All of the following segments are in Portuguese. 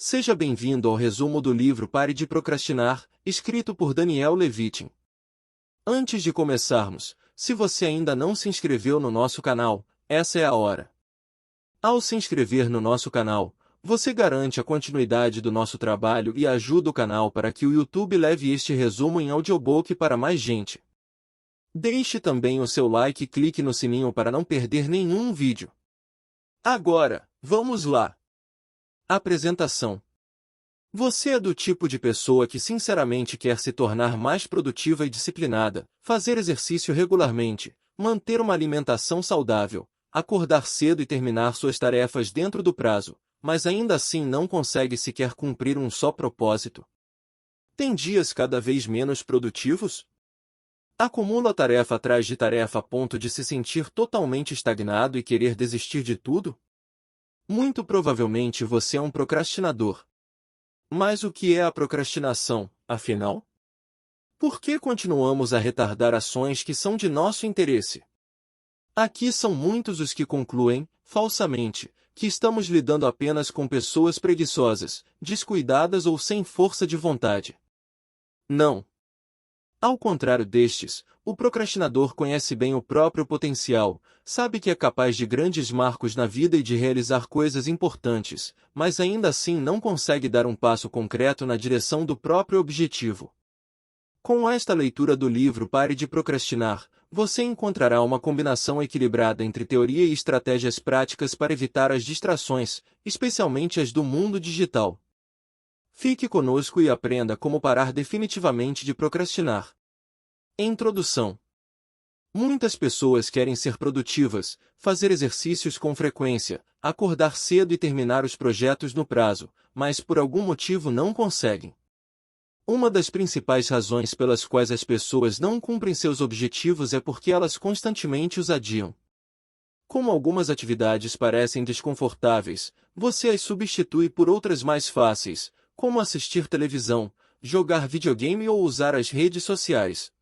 Seja bem-vindo ao resumo do livro Pare de Procrastinar, escrito por Daniel Levitin. Antes de começarmos, se você ainda não se inscreveu no nosso canal, essa é a hora. Ao se inscrever no nosso canal, você garante a continuidade do nosso trabalho e ajuda o canal para que o YouTube leve este resumo em audiobook para mais gente. Deixe também o seu like e clique no sininho para não perder nenhum vídeo. Agora, vamos lá! Apresentação. Você é do tipo de pessoa que sinceramente quer se tornar mais produtiva e disciplinada, fazer exercício regularmente, manter uma alimentação saudável, acordar cedo e terminar suas tarefas dentro do prazo, mas ainda assim não consegue sequer cumprir um só propósito? Tem dias cada vez menos produtivos? Acumula tarefa atrás de tarefa a ponto de se sentir totalmente estagnado e querer desistir de tudo? Muito provavelmente você é um procrastinador. Mas o que é a procrastinação, afinal? Por que continuamos a retardar ações que são de nosso interesse? Aqui são muitos os que concluem, falsamente, que estamos lidando apenas com pessoas preguiçosas, descuidadas ou sem força de vontade. Não. Ao contrário destes, o procrastinador conhece bem o próprio potencial, sabe que é capaz de grandes marcos na vida e de realizar coisas importantes, mas ainda assim não consegue dar um passo concreto na direção do próprio objetivo. Com esta leitura do livro Pare de Procrastinar, você encontrará uma combinação equilibrada entre teoria e estratégias práticas para evitar as distrações, especialmente as do mundo digital. Fique conosco e aprenda como parar definitivamente de procrastinar. Introdução. Muitas pessoas querem ser produtivas, fazer exercícios com frequência, acordar cedo e terminar os projetos no prazo, mas por algum motivo não conseguem. Uma das principais razões pelas quais as pessoas não cumprem seus objetivos é porque elas constantemente os adiam. Como algumas atividades parecem desconfortáveis, você as substitui por outras mais fáceis, como assistir televisão, jogar videogame ou usar as redes sociais.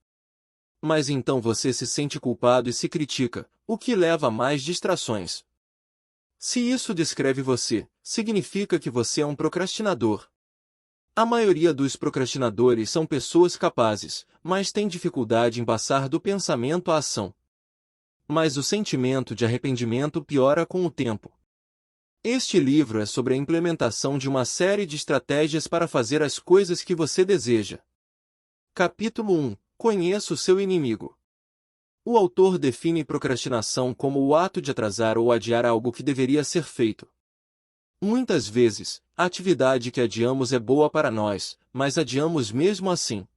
Mas então você se sente culpado e se critica, o que leva a mais distrações. Se isso descreve você, significa que você é um procrastinador. A maioria dos procrastinadores são pessoas capazes, mas têm dificuldade em passar do pensamento à ação. Mas o sentimento de arrependimento piora com o tempo. Este livro é sobre a implementação de uma série de estratégias para fazer as coisas que você deseja. Capítulo 1. Conheça o seu inimigo. O autor define procrastinação como o ato de atrasar ou adiar algo que deveria ser feito. Muitas vezes, a atividade que adiamos é boa para nós, mas adiamos mesmo assim.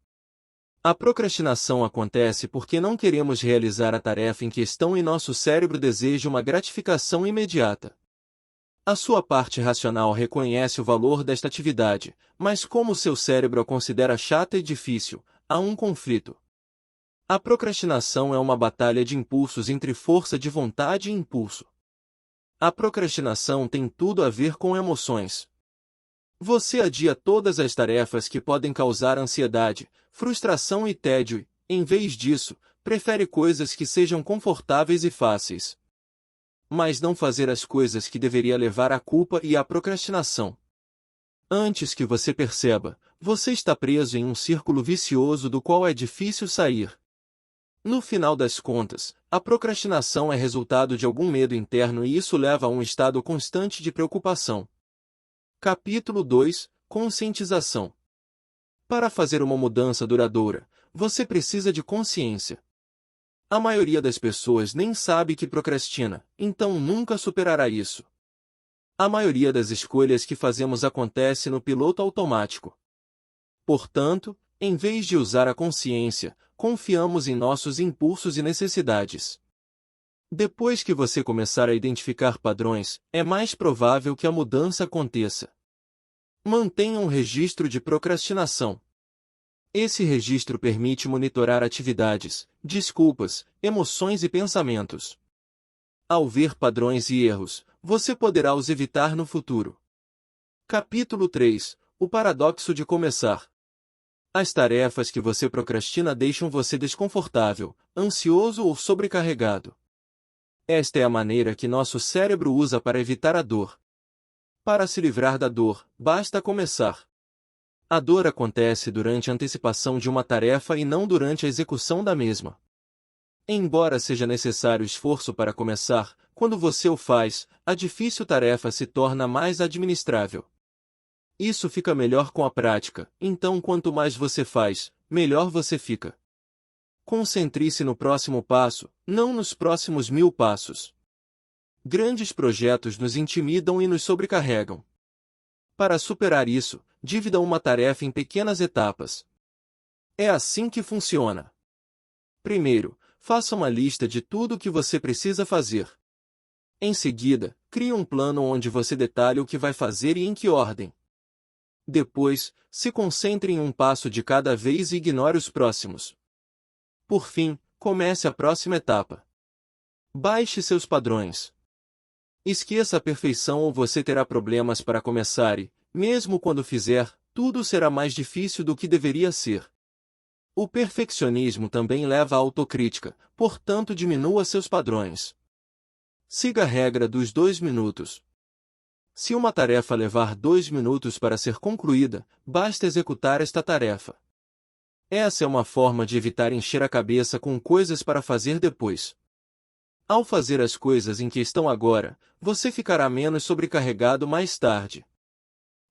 A procrastinação acontece porque não queremos realizar a tarefa em questão e nosso cérebro deseja uma gratificação imediata. A sua parte racional reconhece o valor desta atividade, mas como seu cérebro a considera chata e difícil, há um conflito. A procrastinação é uma batalha de impulsos entre força de vontade e impulso. A procrastinação tem tudo a ver com emoções. Você adia todas as tarefas que podem causar ansiedade, frustração e tédio e, em vez disso, prefere coisas que sejam confortáveis e fáceis. Mas não fazer as coisas que deveria levar à culpa e à procrastinação. Antes que você perceba, você está preso em um círculo vicioso do qual é difícil sair. No final das contas, a procrastinação é resultado de algum medo interno e isso leva a um estado constante de preocupação. Capítulo 2. Conscientização. Para fazer uma mudança duradoura, você precisa de consciência. A maioria das pessoas nem sabe que procrastina, então nunca superará isso. A maioria das escolhas que fazemos acontece no piloto automático. Portanto, em vez de usar a consciência, confiamos em nossos impulsos e necessidades. Depois que você começar a identificar padrões, é mais provável que a mudança aconteça. Mantenha um registro de procrastinação. Esse registro permite monitorar atividades, desculpas, emoções e pensamentos. Ao ver padrões e erros, você poderá os evitar no futuro. Capítulo 3. O paradoxo de começar. As tarefas que você procrastina deixam você desconfortável, ansioso ou sobrecarregado. Esta é a maneira que nosso cérebro usa para evitar a dor. Para se livrar da dor, basta começar. A dor acontece durante a antecipação de uma tarefa e não durante a execução da mesma. Embora seja necessário esforço para começar, quando você o faz, a difícil tarefa se torna mais administrável. Isso fica melhor com a prática, então quanto mais você faz, melhor você fica. Concentre-se no próximo passo, não nos próximos 1000 passos. Grandes projetos nos intimidam e nos sobrecarregam. Para superar isso, divida uma tarefa em pequenas etapas. É assim que funciona. Primeiro, faça uma lista de tudo o que você precisa fazer. Em seguida, crie um plano onde você detalhe o que vai fazer e em que ordem. Depois, se concentre em um passo de cada vez e ignore os próximos. Por fim, comece a próxima etapa. Baixe seus padrões. Esqueça a perfeição ou você terá problemas para começar e, mesmo quando fizer, tudo será mais difícil do que deveria ser. O perfeccionismo também leva à autocrítica, portanto diminua seus padrões. Siga a regra dos 2 minutos. Se uma tarefa levar 2 minutos para ser concluída, basta executar esta tarefa. Essa é uma forma de evitar encher a cabeça com coisas para fazer depois. Ao fazer as coisas em que estão agora, você ficará menos sobrecarregado mais tarde.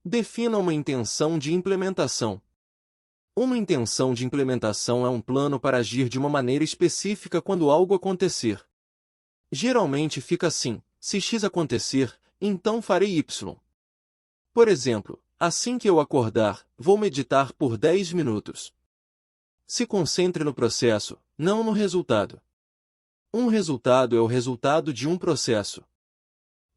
Defina uma intenção de implementação. Uma intenção de implementação é um plano para agir de uma maneira específica quando algo acontecer. Geralmente fica assim: se X acontecer, então farei Y. Por exemplo, assim que eu acordar, vou meditar por 10 minutos. Se concentre no processo, não no resultado. Um resultado é o resultado de um processo.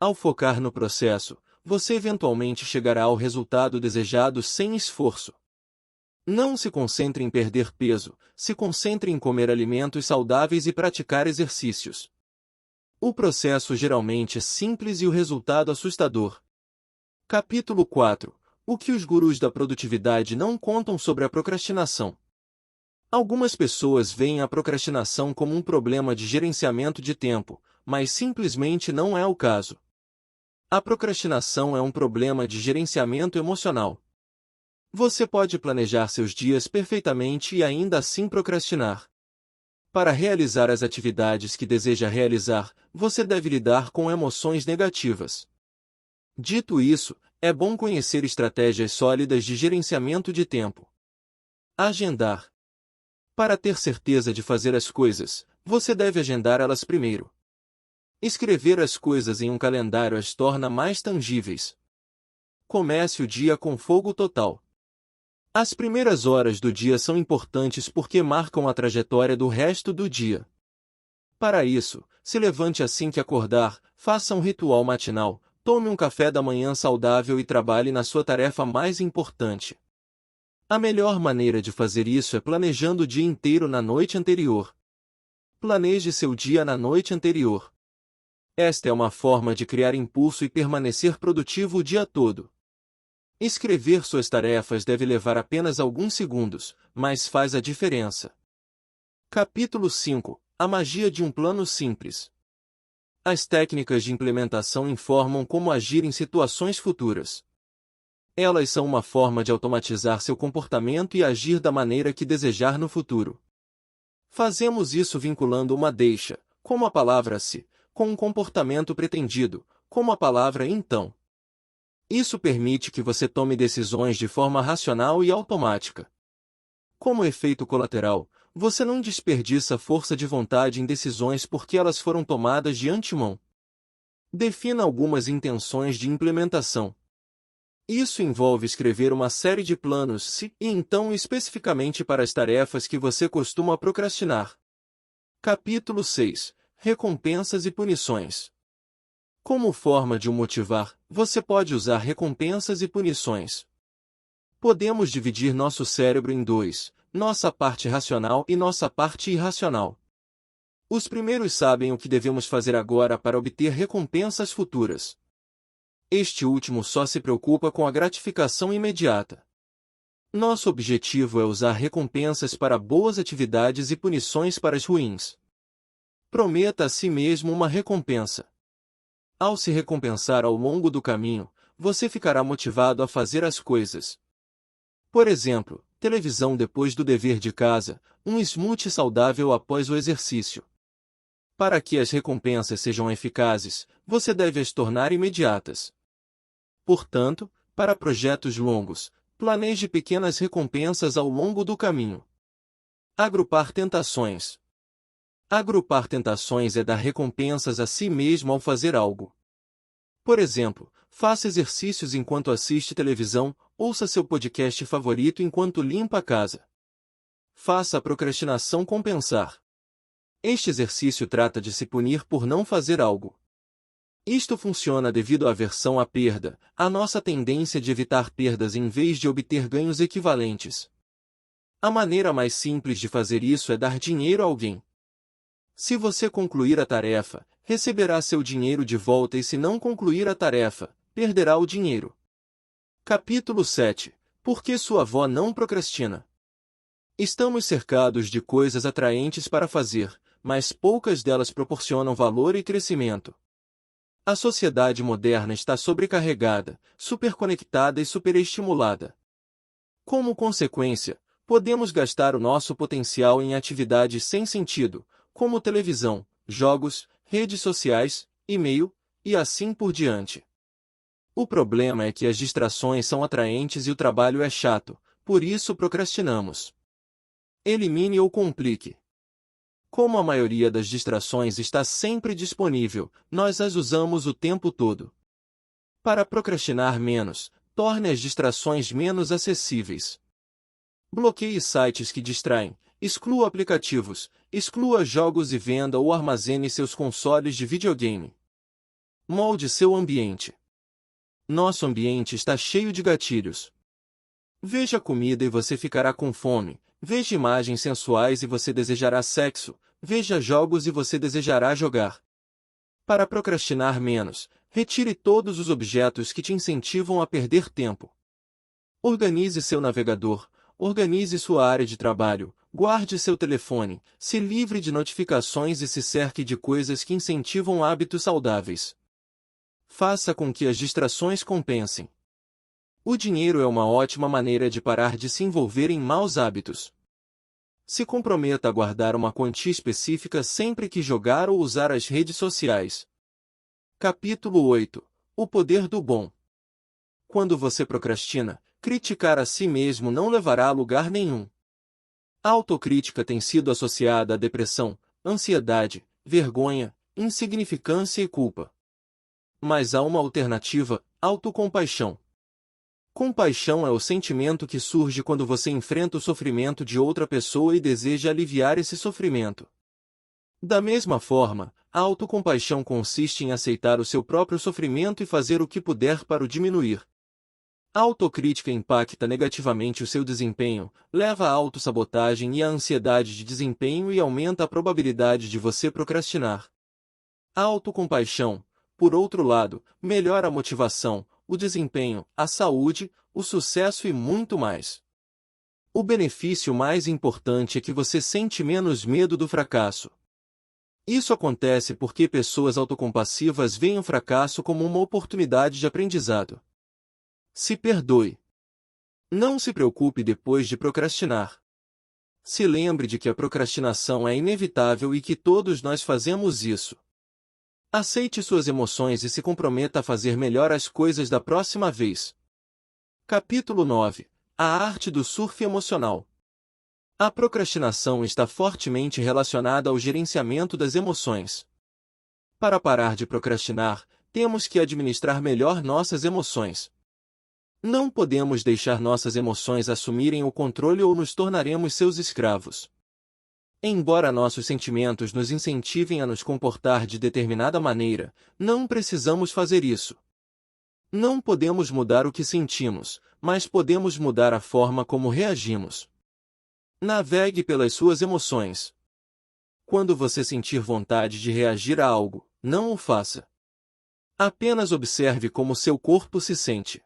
Ao focar no processo, você eventualmente chegará ao resultado desejado sem esforço. Não se concentre em perder peso, se concentre em comer alimentos saudáveis e praticar exercícios. O processo geralmente é simples e o resultado assustador. Capítulo 4. O que os gurus da produtividade não contam sobre a procrastinação. Algumas pessoas veem a procrastinação como um problema de gerenciamento de tempo, mas simplesmente não é o caso. A procrastinação é um problema de gerenciamento emocional. Você pode planejar seus dias perfeitamente e ainda assim procrastinar. Para realizar as atividades que deseja realizar, você deve lidar com emoções negativas. Dito isso, é bom conhecer estratégias sólidas de gerenciamento de tempo. Agendar. Para ter certeza de fazer as coisas, você deve agendar elas primeiro. Escrever as coisas em um calendário as torna mais tangíveis. Comece o dia com fogo total. As primeiras horas do dia são importantes porque marcam a trajetória do resto do dia. Para isso, se levante assim que acordar, faça um ritual matinal, tome um café da manhã saudável e trabalhe na sua tarefa mais importante. A melhor maneira de fazer isso é planejando o dia inteiro na noite anterior. Planeje seu dia na noite anterior. Esta é uma forma de criar impulso e permanecer produtivo o dia todo. Escrever suas tarefas deve levar apenas alguns segundos, mas faz a diferença. Capítulo 5. A magia de um plano simples. As técnicas de implementação informam como agir em situações futuras. Elas são uma forma de automatizar seu comportamento e agir da maneira que desejar no futuro. Fazemos isso vinculando uma deixa, como a palavra se, com um comportamento pretendido, como a palavra então. Isso permite que você tome decisões de forma racional e automática. Como efeito colateral, você não desperdiça força de vontade em decisões porque elas foram tomadas de antemão. Defina algumas intenções de implementação. Isso envolve escrever uma série de planos se e então especificamente para as tarefas que você costuma procrastinar. Capítulo 6. Recompensas e punições. Como forma de o motivar, você pode usar recompensas e punições. Podemos dividir nosso cérebro em dois, nossa parte racional e nossa parte irracional. Os primeiros sabem o que devemos fazer agora para obter recompensas futuras. Este último só se preocupa com a gratificação imediata. Nosso objetivo é usar recompensas para boas atividades e punições para as ruins. Prometa a si mesmo uma recompensa. Ao se recompensar ao longo do caminho, você ficará motivado a fazer as coisas. Por exemplo, televisão depois do dever de casa, um smoothie saudável após o exercício. Para que as recompensas sejam eficazes, você deve as tornar imediatas. Portanto, para projetos longos, planeje pequenas recompensas ao longo do caminho. Agrupar tentações. Agrupar tentações é dar recompensas a si mesmo ao fazer algo. Por exemplo, faça exercícios enquanto assiste televisão, ouça seu podcast favorito enquanto limpa a casa. Faça a procrastinação compensar. Este exercício trata de se punir por não fazer algo. Isto funciona devido à aversão à perda, à nossa tendência de evitar perdas em vez de obter ganhos equivalentes. A maneira mais simples de fazer isso é dar dinheiro a alguém. Se você concluir a tarefa, receberá seu dinheiro de volta e se não concluir a tarefa, perderá o dinheiro. Capítulo 7. Por que sua avó não procrastina? Estamos cercados de coisas atraentes para fazer, mas poucas delas proporcionam valor e crescimento. A sociedade moderna está sobrecarregada, superconectada e superestimulada. Como consequência, podemos gastar o nosso potencial em atividades sem sentido, como televisão, jogos, redes sociais, e-mail, e assim por diante. O problema é que as distrações são atraentes e o trabalho é chato, por isso procrastinamos. Elimine ou complique. Como a maioria das distrações está sempre disponível, nós as usamos o tempo todo. Para procrastinar menos, torne as distrações menos acessíveis. Bloqueie sites que distraem, exclua aplicativos, exclua jogos e venda ou armazene seus consoles de videogame. Molde seu ambiente. Nosso ambiente está cheio de gatilhos. Veja comida e você ficará com fome, veja imagens sensuais e você desejará sexo, veja jogos e você desejará jogar. Para procrastinar menos, retire todos os objetos que te incentivam a perder tempo. Organize seu navegador, organize sua área de trabalho, guarde seu telefone, se livre de notificações e se cerque de coisas que incentivam hábitos saudáveis. Faça com que as distrações compensem. O dinheiro é uma ótima maneira de parar de se envolver em maus hábitos. Se comprometa a guardar uma quantia específica sempre que jogar ou usar as redes sociais. Capítulo 8. O poder do bom. Quando você procrastina, criticar a si mesmo não levará a lugar nenhum. A autocrítica tem sido associada à depressão, ansiedade, vergonha, insignificância e culpa. Mas há uma alternativa: autocompaixão. Compaixão é o sentimento que surge quando você enfrenta o sofrimento de outra pessoa e deseja aliviar esse sofrimento. Da mesma forma, a autocompaixão consiste em aceitar o seu próprio sofrimento e fazer o que puder para o diminuir. A autocrítica impacta negativamente o seu desempenho, leva à autossabotagem e à ansiedade de desempenho e aumenta a probabilidade de você procrastinar. A autocompaixão, por outro lado, melhora a motivação, o desempenho, a saúde, o sucesso e muito mais. O benefício mais importante é que você sente menos medo do fracasso. Isso acontece porque pessoas autocompassivas veem o fracasso como uma oportunidade de aprendizado. Se perdoe. Não se preocupe depois de procrastinar. Se lembre de que a procrastinação é inevitável e que todos nós fazemos isso. Aceite suas emoções e se comprometa a fazer melhor as coisas da próxima vez. Capítulo 9. A arte do surf emocional. A procrastinação está fortemente relacionada ao gerenciamento das emoções. Para parar de procrastinar, temos que administrar melhor nossas emoções. Não podemos deixar nossas emoções assumirem o controle ou nos tornaremos seus escravos. Embora nossos sentimentos nos incentivem a nos comportar de determinada maneira, não precisamos fazer isso. Não podemos mudar o que sentimos, mas podemos mudar a forma como reagimos. Navegue pelas suas emoções. Quando você sentir vontade de reagir a algo, não o faça. Apenas observe como seu corpo se sente.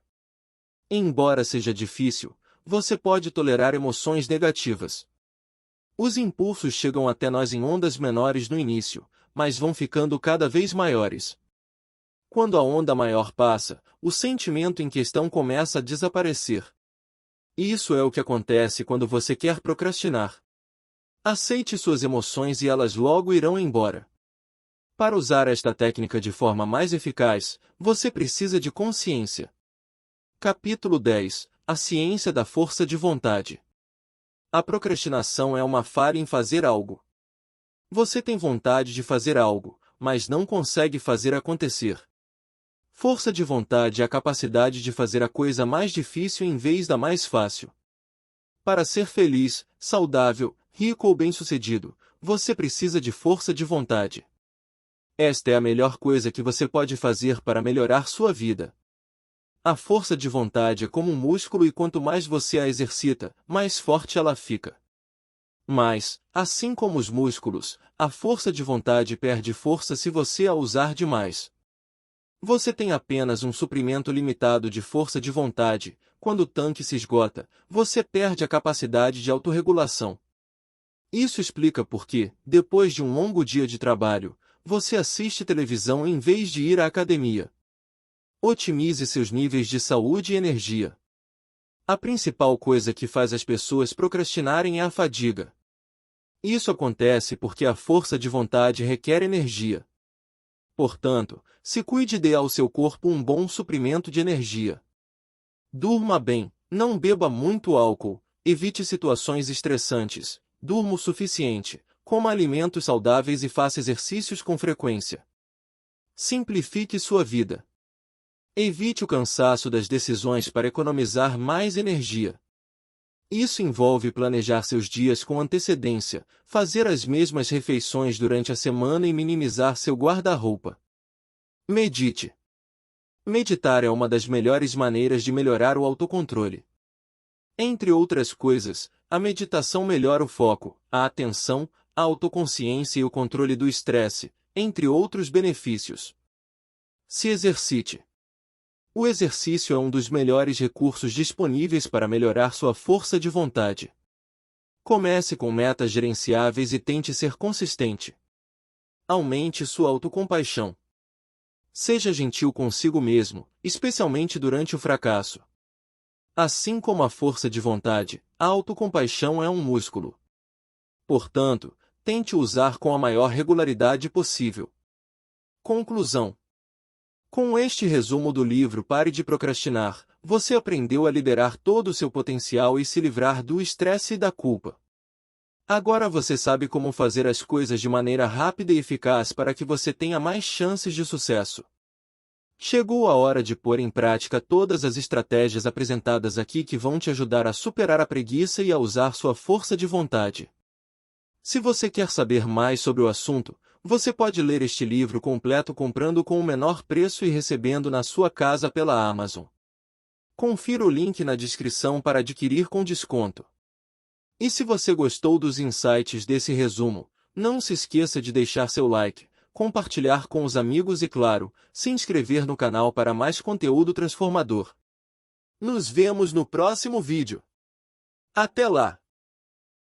Embora seja difícil, você pode tolerar emoções negativas. Os impulsos chegam até nós em ondas menores no início, mas vão ficando cada vez maiores. Quando a onda maior passa, o sentimento em questão começa a desaparecer. Isso é o que acontece quando você quer procrastinar. Aceite suas emoções e elas logo irão embora. Para usar esta técnica de forma mais eficaz, você precisa de consciência. Capítulo 10. A ciência da força de vontade. A procrastinação é uma falha em fazer algo. Você tem vontade de fazer algo, mas não consegue fazer acontecer. Força de vontade é a capacidade de fazer a coisa mais difícil em vez da mais fácil. Para ser feliz, saudável, rico ou bem-sucedido, você precisa de força de vontade. Esta é a melhor coisa que você pode fazer para melhorar sua vida. A força de vontade é como um músculo e quanto mais você a exercita, mais forte ela fica. Mas, assim como os músculos, a força de vontade perde força se você a usar demais. Você tem apenas um suprimento limitado de força de vontade. Quando o tanque se esgota, você perde a capacidade de autorregulação. Isso explica por que, depois de um longo dia de trabalho, você assiste televisão em vez de ir à academia. Otimize seus níveis de saúde e energia. A principal coisa que faz as pessoas procrastinarem é a fadiga. Isso acontece porque a força de vontade requer energia. Portanto, se cuide e dê ao seu corpo um bom suprimento de energia. Durma bem, não beba muito álcool, evite situações estressantes, durma o suficiente, coma alimentos saudáveis e faça exercícios com frequência. Simplifique sua vida. Evite o cansaço das decisões para economizar mais energia. Isso envolve planejar seus dias com antecedência, fazer as mesmas refeições durante a semana e minimizar seu guarda-roupa. Medite. Meditar é uma das melhores maneiras de melhorar o autocontrole. Entre outras coisas, a meditação melhora o foco, a atenção, a autoconsciência e o controle do estresse, entre outros benefícios. Se exercite. O exercício é um dos melhores recursos disponíveis para melhorar sua força de vontade. Comece com metas gerenciáveis e tente ser consistente. Aumente sua autocompaixão. Seja gentil consigo mesmo, especialmente durante o fracasso. Assim como a força de vontade, a autocompaixão é um músculo. Portanto, tente usar com a maior regularidade possível. Conclusão. Com este resumo do livro Pare de Procrastinar, você aprendeu a liderar todo o seu potencial e se livrar do estresse e da culpa. Agora você sabe como fazer as coisas de maneira rápida e eficaz para que você tenha mais chances de sucesso. Chegou a hora de pôr em prática todas as estratégias apresentadas aqui que vão te ajudar a superar a preguiça e a usar sua força de vontade. Se você quer saber mais sobre o assunto, você pode ler este livro completo comprando com o menor preço e recebendo na sua casa pela Amazon. Confira o link na descrição para adquirir com desconto. E se você gostou dos insights desse resumo, não se esqueça de deixar seu like, compartilhar com os amigos e, claro, se inscrever no canal para mais conteúdo transformador. Nos vemos no próximo vídeo. Até lá!